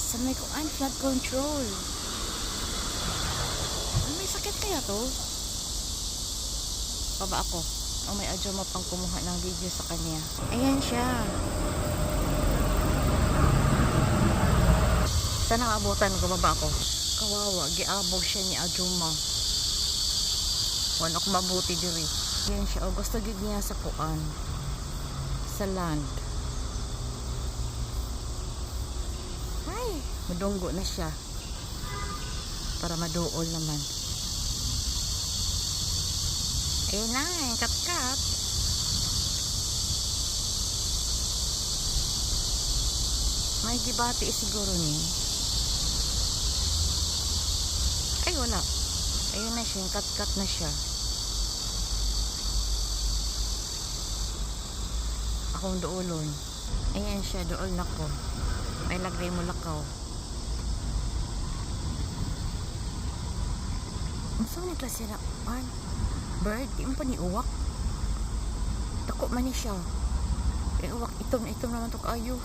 Sa may kuan, flood control. May sakit kaya to? Baba ako. O may adyo mo pang kumuha ng video sa kanya. Ayan siya. Sana abutan ko, baba ako. Kawawa, giabog siya ni Ajuma. Wala ko mabuti diri. Ayan siya. O gusto gid niya sa kuan. Sa land. Ay, madunggo na siya. Para maduol naman. Ayun na, yung kat-kat. May gibati siguro ni. Ay, wala. Ayun na siya, yung kat-kat na siya. Akong duolon. Ayan siya, duol na ko. May lagay mo lakaw. Saan ni klase na? Bird, di mo pa ni uwak. Tako man ni siya. Yung uwak, itom naman to kaayo.